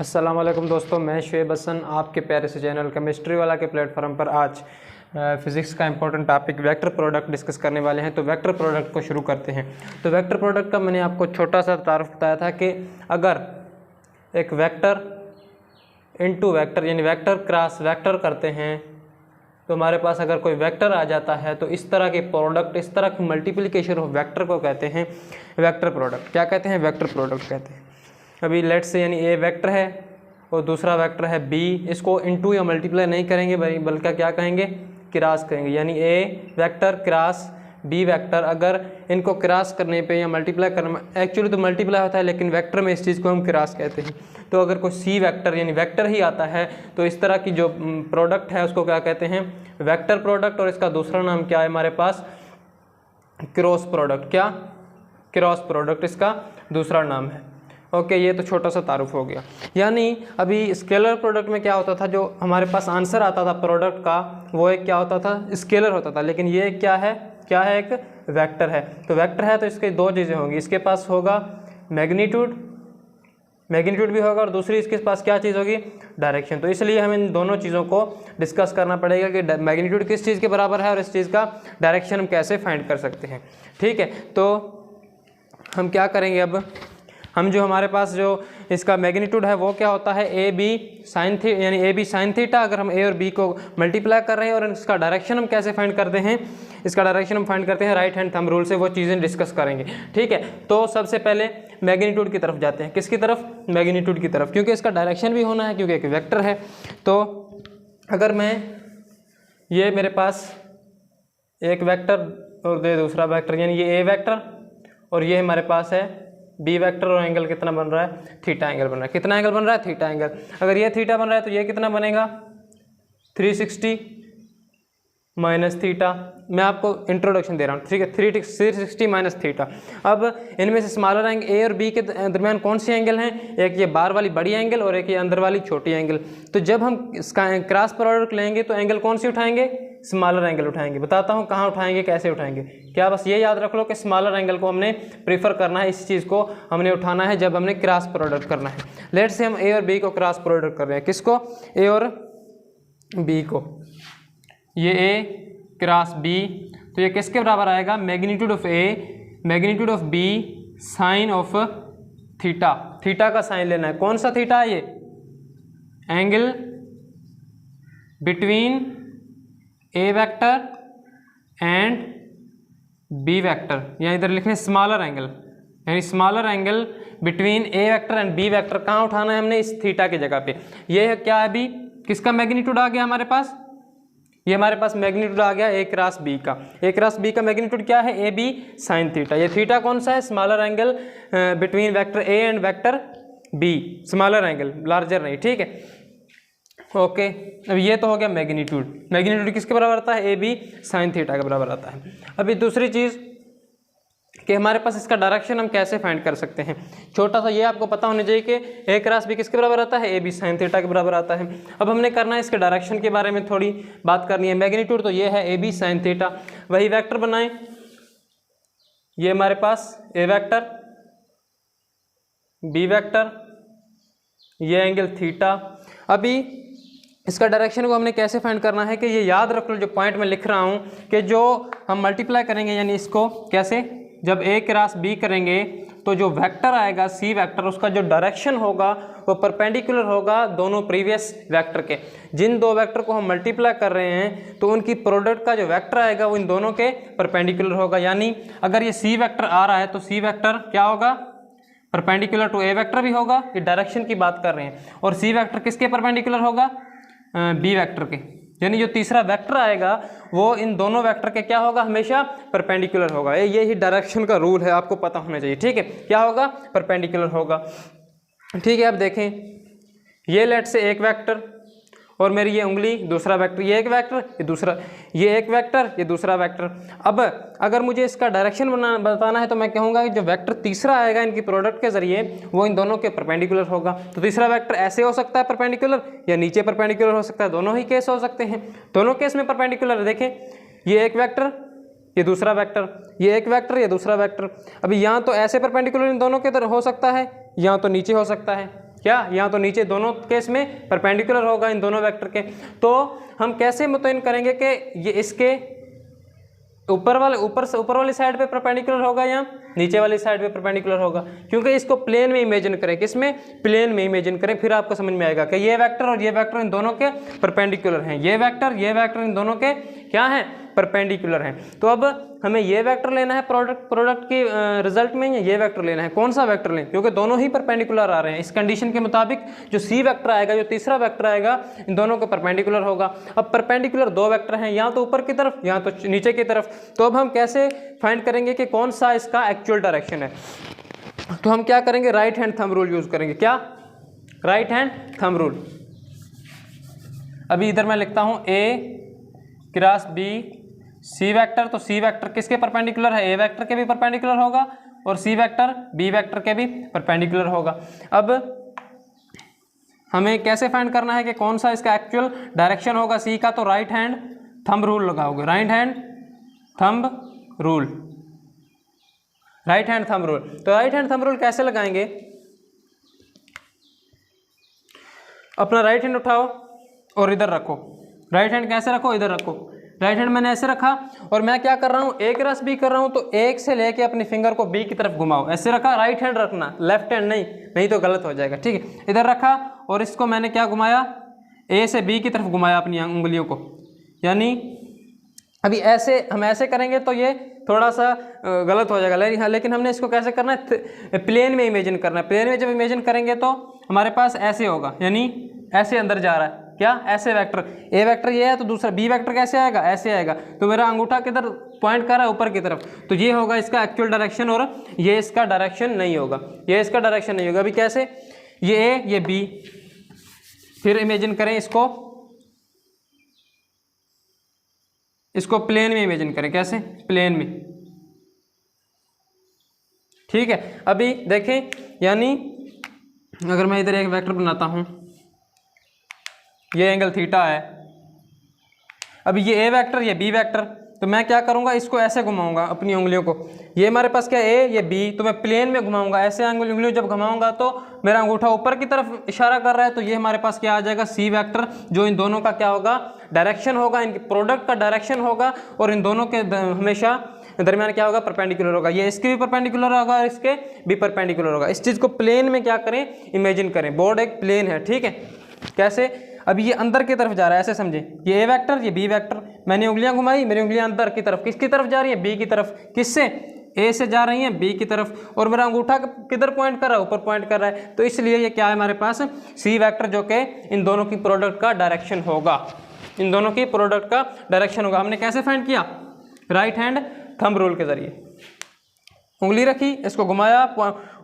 अस्सलाम वालेकुम दोस्तों, मैं शुएब हसन आपके प्यारे से चैनल केमिस्ट्री वाला के प्लेटफॉर्म पर आज फिज़िक्स का important topic vector product discuss करने वाले हैं। तो वेक्टर प्रोडक्ट को शुरू करते हैं। तो वेक्टर प्रोडक्ट का मैंने आपको छोटा सा तारुफ बताया था कि अगर एक वेक्टर इनटू वेक्टर यानी वेक्टर क्रॉस वेक्टर करते हैं तो हमारे पास अगर कोई वेक्टर आ जाता है तो इस तरह के प्रोडक्ट, इस तरह की मल्टीप्लिकेशन ऑफ वेक्टर को कहते हैं वेक्टर प्रोडक्ट। क्या कहते हैं? वेक्टर प्रोडक्ट कहते हैं। अभी लेट्स से यानी ए वेक्टर है और दूसरा वेक्टर है बी, इसको इनटू या मल्टीप्लाई नहीं करेंगे बल्कि क्या कहेंगे? क्रॉस करेंगे। यानी ए वेक्टर क्रॉस बी वेक्टर, अगर इनको क्रॉस करने पे या मल्टीप्लाई करने में, एक्चुअली तो मल्टीप्लाई होता है लेकिन वेक्टर में इस चीज़ को हम क्रॉस कहते हैं। तो अगर कोई सी वेक्टर यानी वेक्टर ही आता है तो इस तरह की जो प्रोडक्ट है उसको क्या कहते हैं? Vector product. और इसका दूसरा नाम क्या है हमारे पास? Cross product. क्या? क्रॉस प्रोडक्ट इसका दूसरा नाम है। ओके, ये तो छोटा सा तारुफ हो गया। यानी अभी स्केलर प्रोडक्ट में क्या होता था, जो हमारे पास आंसर आता था प्रोडक्ट का वो एक क्या होता था? स्केलर होता था। लेकिन ये क्या है? क्या है? एक वेक्टर है। तो वेक्टर है तो इसके दो चीज़ें होंगी, इसके पास होगा मैग्नीट्यूड भी होगा और दूसरी इसके पास क्या चीज़ होगी? डायरेक्शन। तो इसलिए हमें इन दोनों चीज़ों को डिस्कस करना पड़ेगा कि मैग्नीट्यूड किस चीज़ के बराबर है और इस चीज़ का डायरेक्शन हम कैसे फाइंड कर सकते हैं। ठीक है, तो हम क्या करेंगे अब? हम जो हमारे पास जो इसका मैग्नीट्यूड है वो क्या होता है? ए बी साइन थीटा, यानी ए बी साइन थीटा। अगर हम ए और बी को मल्टीप्लाई कर रहे हैं और इसका डायरेक्शन हम कैसे फाइंड करते हैं? इसका डायरेक्शन हम फाइंड करते हैं राइट हैंड थंब रूल से। वो चीज़ें डिस्कस करेंगे। ठीक है, तो सबसे पहले मैग्नीट्यूड की तरफ जाते हैं। किसकी तरफ? मैग्नीट्यूड की तरफ, क्योंकि इसका डायरेक्शन भी होना है, क्योंकि एक वेक्टर है। तो अगर मैं ये मेरे पास एक वेक्टर और दे दूसरा वेक्टर, यानी ये ए वेक्टर और ये हमारे पास है बी वेक्टर, और एंगल कितना बन रहा है? थीटा एंगल बन रहा है। कितना एंगल बन रहा है? Theta angle. अगर ये थीटा बन रहा है तो ये कितना बनेगा? 360 माइनस थीटा। मैं आपको इंट्रोडक्शन दे रहा हूँ, ठीक है? 360 माइनस थीटा। अब इनमें से स्मॉलर एंगल ए और बी के दरमियान कौन सी एंगल हैं? एक ये बाहर वाली बड़ी एंगल और एक ये अंदर वाली छोटी एंगल। तो जब हम इसका क्रॉस प्रोडक्ट लेंगे तो एंगल कौन सी उठाएंगे? स्मॉलर एंगल उठाएंगे। बताता हूँ कहाँ उठाएंगे, कैसे उठाएंगे। क्या बस ये याद रख लो कि स्मॉलर एंगल को हमने प्रीफर करना है, इस चीज़ को हमने उठाना है जब हमने क्रॉस प्रोडक्ट करना है। लेट्स से हम ए और बी को क्रॉस प्रोडक्ट कर रहे हैं। किसको? ए और बी को। ये ए क्रॉस बी, तो ये किसके बराबर आएगा? Magnitude of A magnitude of B sine of theta. Theta का साइन लेना है। कौन सा थीटा है? ये angle between A vector and B vector, या इधर लिखें स्मॉलर एंगल, यानी smaller angle between A vector and B vector. कहाँ उठाना है हमने? इस थीटा की जगह पे। ये क्या है? अभी किसका मैग्नीट्यूड आ गया हमारे पास? ये हमारे पास मैग्नीट्यूड आ गया ए क्रॉस बी का। ए क्रॉस बी का मैग्नीट्यूड क्या है? A B sine theta. ये थीटा कौन सा है? Smaller angle between vector A and vector B, smaller angle, larger नहीं। ठीक है, ओके। अब ये तो हो गया मैग्नीट्यूड। मैग्नीट्यूड किसके बराबर आता है? ए बी साइन थीटा के बराबर आता है। अभी दूसरी चीज़ कि हमारे पास इसका डायरेक्शन हम कैसे फाइंड कर सकते हैं। छोटा सा ये आपको पता होना चाहिए कि ए क्रॉस बी किसके बराबर आता है? ए बी साइन थीटा के बराबर आता है। अब हमने करना है इसके डायरेक्शन के बारे में थोड़ी बात करनी है। मैग्नीट्यूड तो ये है ए बी साइन थीटा। वही वेक्टर बनाएं, ये हमारे पास ए वेक्टर, बी वेक्टर, ये एंगल थीटा। अभी इसका डायरेक्शन को हमने कैसे फाइंड करना है कि ये याद रख लो जो पॉइंट में लिख रहा हूँ कि जो हम मल्टीप्लाई करेंगे, यानी इसको कैसे? जब ए क्रॉस बी करेंगे तो जो वेक्टर आएगा सी वेक्टर, उसका जो डायरेक्शन होगा वो परपेंडिकुलर होगा दोनों प्रीवियस वेक्टर के। जिन दो वेक्टर को हम मल्टीप्लाई कर रहे हैं तो उनकी प्रोडक्ट का जो वेक्टर आएगा वो इन दोनों के परपेंडिकुलर होगा। यानी अगर ये सी वेक्टर आ रहा है तो सी वेक्टर क्या होगा? परपेंडिकुलर टू ए वेक्टर भी होगा। ये डायरेक्शन की बात कर रहे हैं। और सी वेक्टर किसके परपेंडिकुलर होगा? बी वेक्टर के। यानी जो तीसरा वेक्टर आएगा वो इन दोनों वेक्टर के क्या होगा? हमेशा परपेंडिकुलर होगा। ये ही डायरेक्शन का रूल है, आपको पता होना चाहिए। ठीक है, क्या होगा? परपेंडिकुलर होगा। ठीक है, अब देखें, ये लेट से एक वेक्टर और मेरी ये उंगली दूसरा वेक्टर, ये एक वेक्टर, ये दूसरा, ये एक वेक्टर, ये दूसरा वेक्टर। अब अगर मुझे इसका डायरेक्शन बताना है तो मैं कहूँगा कि जो वेक्टर तीसरा आएगा इनकी प्रोडक्ट के जरिए वो इन दोनों के परपेंडिकुलर होगा। तो तीसरा वेक्टर ऐसे हो सकता है परपेंडिकुलर, या नीचे परपेंडिकुलर हो सकता है। दोनों ही केस हो सकते हैं। दोनों केस में परपेंडिकुलर है। देखें, ये एक वेक्टर, ये दूसरा वेक्टर, ये एक वेक्टर, ये दूसरा वेक्टर। अभी यहाँ तो ऐसे परपेंडिकुलर इन दोनों के तरह हो सकता है, यहाँ तो नीचे हो सकता है। क्या यहाँ तो नीचे दोनों केस में परपेंडिकुलर होगा इन दोनों वेक्टर के। तो हम कैसे मुतयन करेंगे कि ये इसके ऊपर वाली साइड पे परपेंडिकुलर होगा या नीचे वाली साइड पे परपेंडिकुलर होगा, क्योंकि इसको प्लेन में इमेजिन करें, किसमें, प्लेन में इमेजिन करें, फिर आपको समझ में आएगा कि ये वेक्टर और ये वेक्टर इन दोनों के परपेंडिकुलर हैं, ये वेक्टर इन दोनों के क्या हैं, परपेंडिकुलर हैं। तो अब हमें ये वेक्टर लेना है प्रोडक्ट के रिजल्ट में, या ये वेक्टर लेना है, कौन सा वेक्टर लें, क्योंकि दोनों ही परपेंडिकुलर आ रहे हैं। इस कंडीशन के मुताबिक जो सी वेक्टर आएगा, जो तीसरा वेक्टर आएगा, इन दोनों को परपेंडिकुलर होगा। अब परपेंडिकुलर दो वेक्टर हैं, या तो ऊपर की तरफ या तो नीचे की तरफ। तो अब हम कैसे फाइंड करेंगे कि कौन सा इसका एक्चुअल डायरेक्शन है? तो हम क्या करेंगे, right hand thumb rule use करेंगे। क्या, राइट हैंड थंब रूल। अभी इधर मैं लिखता हूं ए क्रॉस बी सी वेक्टर, तो सी वेक्टर किसके परपेंडिकुलर है, ए वेक्टर के भी परपेंडिकुलर होगा, और सी वेक्टर बी वेक्टर के भी परपेंडिकुलर होगा। अब हमें कैसे फाइंड करना है कि कौन सा इसका एक्चुअल डायरेक्शन होगा सी का? तो राइट हैंड थंब रूल लगाओगे, right hand thumb rule, right hand thumb rule. तो राइट हैंड थंब रूल कैसे लगाएंगे? अपना राइट हैंड उठाओ और इधर रखो। राइट हैंड कैसे रखो, इधर रखो। राइट हैंड मैंने ऐसे रखा और मैं क्या कर रहा हूँ, एक रस बी कर रहा हूँ, तो एक से लेके अपनी फिंगर को बी की तरफ घुमाओ। ऐसे रखा, राइट हैंड रखना, लेफ्ट हैंड नहीं तो गलत हो जाएगा, ठीक है। इधर रखा और इसको मैंने क्या घुमाया, ए से बी की तरफ घुमाया अपनी उंगलियों को, यानी अभी ऐसे हम ऐसे करेंगे तो ये थोड़ा सा गलत हो जाएगा, लेकिन हमने इसको कैसे करना है, प्लेन में इमेजिन करना है। प्लेन में जब इमेजिन करेंगे तो हमारे पास ऐसे होगा, यानी ऐसे अंदर जा रहा है, क्या, ऐसे वेक्टर, ए वेक्टर ये है तो दूसरा बी वेक्टर कैसे आएगा, ऐसे आएगा। तो मेरा अंगूठा किधर पॉइंट कर रहा है, ऊपर की तरफ, तो ये होगा इसका एक्चुअल डायरेक्शन, और ये इसका डायरेक्शन नहीं होगा, ये इसका डायरेक्शन नहीं होगा। अभी कैसे, ये ए ये बी, फिर इमेजिन करें इसको प्लेन में इमेजिन करें। कैसे, प्लेन में, ठीक है। अभी देखें, यानी अगर मैं इधर एक वेक्टर बनाता हूं, ये एंगल थीटा है, अभी ये ए वेक्टर ये बी वेक्टर, तो मैं क्या करूंगा, इसको ऐसे घुमाऊंगा अपनी उंगलियों को। ये हमारे पास क्या, ए ये बी, तो मैं प्लेन में घुमाऊंगा, ऐसे उंगलियों जब घुमाऊंगा तो मेरा अंगूठा ऊपर की तरफ इशारा कर रहा है, तो ये हमारे पास क्या आ जाएगा, सी वेक्टर, जो इन दोनों का क्या होगा, डायरेक्शन होगा, इनके प्रोडक्ट का डायरेक्शन होगा, और इन दोनों के हमेशा दरमियान क्या होगा, परपेंडिकुलर होगा। ये इसके भी परपेंडिकुलर होगा और इसके भी परपेंडिकुलर होगा। इस चीज़ को प्लेन में क्या करें, इमेजिन करें। बोर्ड एक प्लेन है, ठीक है। कैसे, अभी ये अंदर की तरफ जा रहा है, ऐसे समझे, ये ए वेक्टर ये बी वेक्टर, मैंने उंगलियां घुमाई, मेरी उंगलियां अंदर की तरफ, किसकी तरफ जा रही है, बी की तरफ। किससे, ए से जा रही हैं बी की तरफ, और मेरा अंगूठा किधर पॉइंट कर रहा है, ऊपर पॉइंट कर रहा है। तो इसलिए ये क्या है हमारे पास, सी वेक्टर, जो कि इन दोनों की प्रोडक्ट का डायरेक्शन होगा, इन दोनों की प्रोडक्ट का डायरेक्शन होगा। हमने कैसे फाइंड किया, राइट हैंड थंब रूल के जरिए। उंगली रखी, इसको घुमाया,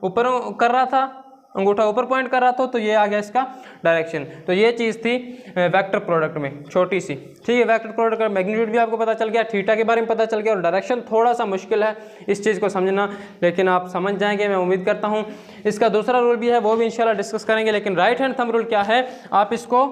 ऊपर कर रहा था, अंगूठा ऊपर पॉइंट कर रहा था, तो ये आ गया इसका डायरेक्शन। तो ये चीज़ थी वेक्टर प्रोडक्ट में, छोटी सी, ठीक है। वेक्टर प्रोडक्ट का मैग्नीट्यूड भी आपको पता चल गया, थीटा के बारे में पता चल गया, और डायरेक्शन थोड़ा सा मुश्किल है इस चीज़ को समझना, लेकिन आप समझ जाएंगे, मैं उम्मीद करता हूँ। इसका दूसरा रूल भी है, वो भी इंशाल्लाह डिस्कस करेंगे। लेकिन राइट हैंड थंब रूल क्या है, आप इसको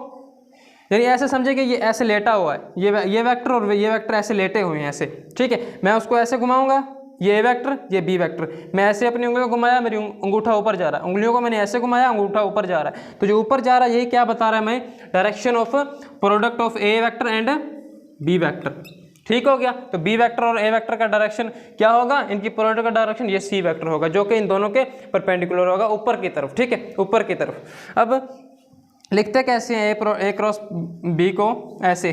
यानी ऐसे समझे कि ये ऐसे लेटा हुआ है, ये वेक्टर और ये वेक्टर ऐसे लेटे हुए हैं ऐसे, ठीक है। मैं उसको ऐसे घुमाऊंगा, ये ए वेक्टर ये बी वेक्टर, मैं ऐसे अपनी उंगलियों को घुमाया, मेरी अंगूठा ऊपर जा रहा है, उंगलियों को मैंने ऐसे घुमाया, अंगूठा ऊपर जा रहा है। तो जो ऊपर जा रहा है यही क्या बता रहा है, मैं direction of product of A vector and B vector, ठीक हो गया। तो बी वेक्टर और ए वेक्टर का डायरेक्शन क्या होगा, इनकी प्रोडक्ट का डायरेक्शन ये सी वेक्टर होगा, जो कि इन दोनों के परपेंडिकुलर होगा, ऊपर की तरफ, ठीक है, ऊपर की तरफ। अब लिखते कैसे हैं, ए क्रॉस बी को ऐसे,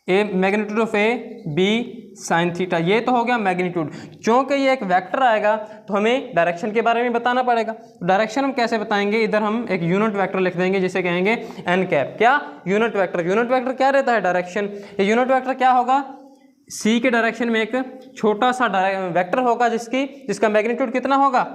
A magnitude of A B sine theta, ये तो हो गया मैग्नीट्यूड। क्योंकि ये एक वेक्टर आएगा तो हमें डायरेक्शन के बारे में बताना पड़ेगा। डायरेक्शन हम कैसे बताएंगे, इधर हम एक यूनिट वेक्टर लिख देंगे जिसे कहेंगे एन कैप। क्या, यूनिट वेक्टर। यूनिट वेक्टर क्या रहता है, डायरेक्शन। ये यूनिट वेक्टर क्या होगा, सी के डायरेक्शन में एक छोटा सा वेक्टर होगा जिसका मैग्नीट्यूड कितना होगा,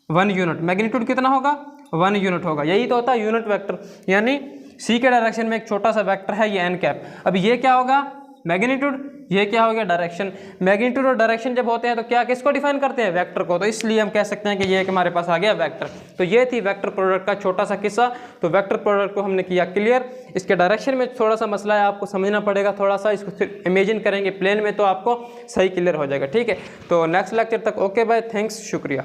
1 यूनिट। मैग्नीट्यूड कितना होगा, 1 यूनिट होगा। यही तो होता है यूनिट वेक्टर, यानी सी के डायरेक्शन में एक छोटा सा वेक्टर है, ये एन कैप। अब ये क्या होगा, मैग्नीट्यूड, ये क्या हो गया, डायरेक्शन। मैग्नीट्यूड और डायरेक्शन जब होते हैं तो क्या किसको डिफाइन करते हैं, वेक्टर को। तो इसलिए हम कह सकते हैं कि ये एक हमारे पास आ गया वेक्टर। तो ये थी वेक्टर प्रोडक्ट का छोटा सा किस्सा। तो वेक्टर प्रोडक्ट को हमने किया क्लियर। इसके डायरेक्शन में थोड़ा सा मसला है, आपको समझना पड़ेगा थोड़ा सा, इसको फिर इमेजिन करेंगे प्लेन में तो आपको सही क्लियर हो जाएगा, ठीक है। तो नेक्स्ट लेक्चर तक ओके बाय, थैंक्स, शुक्रिया।